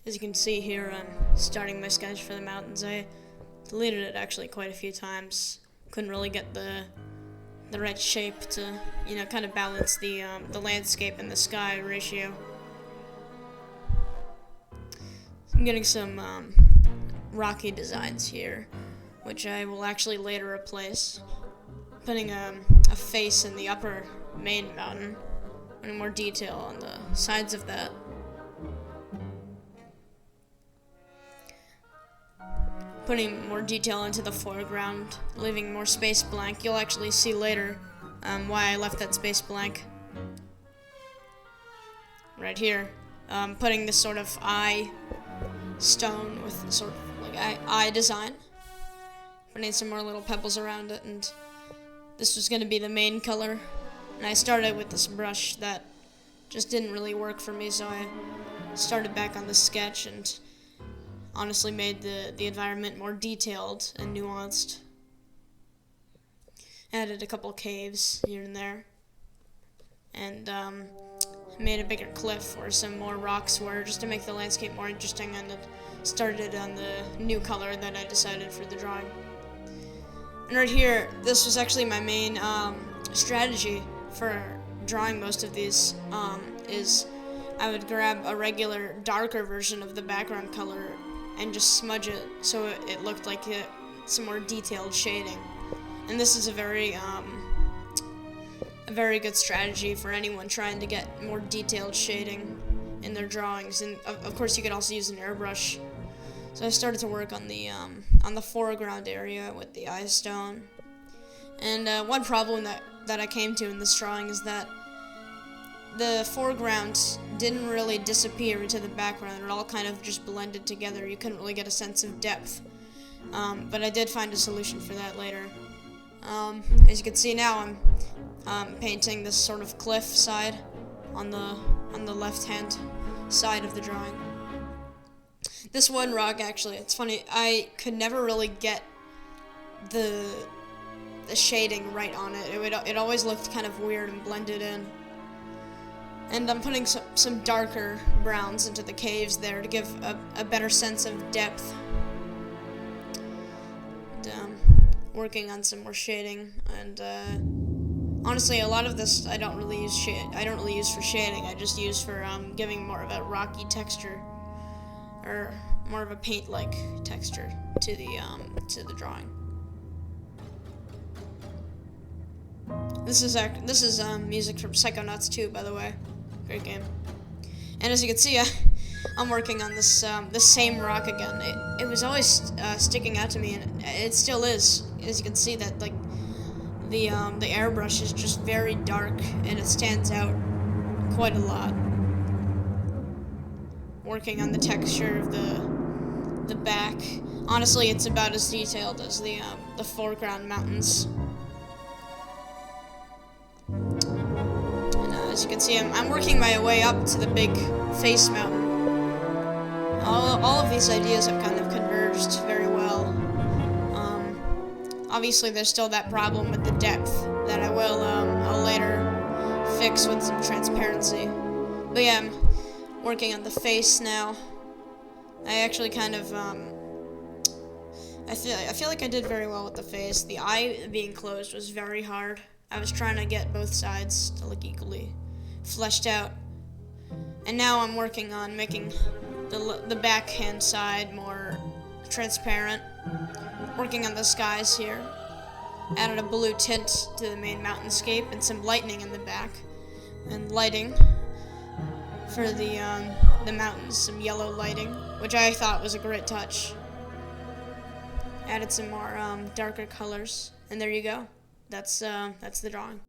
As you can see here, I'm starting my sketch for the mountains. I deleted it actually quite a few times. Couldn't really get the right shape to, kind of balance the landscape and the sky ratio. I'm getting some rocky designs here, which I will actually later replace. Putting a face in the upper main mountain, and more detail on the sides of that. Putting more detail into the foreground, leaving more space blank. You'll actually see later why I left that space blank. Right here, putting this sort of eye stone with sort of like eye design. Putting some more little pebbles around it, and this was going to be the main color. And I started with this brush that just didn't really work for me, so I started back on the sketch and honestly made the environment more detailed and nuanced. Added a couple caves here and there, and made a bigger cliff where some more rocks were, just to make the landscape more interesting, and it started on the new color that I decided for the drawing. And right here, this was actually my main strategy for drawing most of these, is I would grab a regular darker version of the background color and just smudge it so it looked like some more detailed shading. And this is a very good strategy for anyone trying to get more detailed shading in their drawings. And of course, you could also use an airbrush. So I started to work on the foreground area with the eye stone. And one problem that I came to in this drawing is that the foreground didn't really disappear into the background. It all kind of just blended together. You couldn't really get a sense of depth. But I did find a solution for that later. As you can see now, I'm painting this sort of cliff side on the left-hand side of the drawing. This one rock, actually, it's funny, I could never really get the shading right on it. It always looked kind of weird and blended in. And I'm putting some darker browns into the caves there to give a better sense of depth. And, working on some more shading, and honestly, a lot of this I don't really use for shading. I just use for giving more of a rocky texture, or more of a paint-like texture to the drawing. This is music from Psychonauts 2, by the way. Great game. And as you can see, I'm working on this same rock again. It was always sticking out to me, and it still is. As you can see, that like the airbrush is just very dark, and it stands out quite a lot. Working on the texture of the back. Honestly, it's about as detailed as the foreground mountains. As you can see, I'm working my way up to the big face mountain. All of these ideas have kind of converged very well. Obviously, there's still that problem with the depth that I'll later fix with some transparency. But yeah, I'm working on the face now. I actually kind of I feel like I did very well with the face. The eye being closed was very hard. I was trying to get both sides to look equally fleshed out. And now I'm working on making the backhand side more transparent. Working on the skies here. Added a blue tint to the main mountainscape and some lightning in the back. And lighting for the mountains, some yellow lighting, which I thought was a great touch. Added some more darker colors, and there you go. That's the drawing.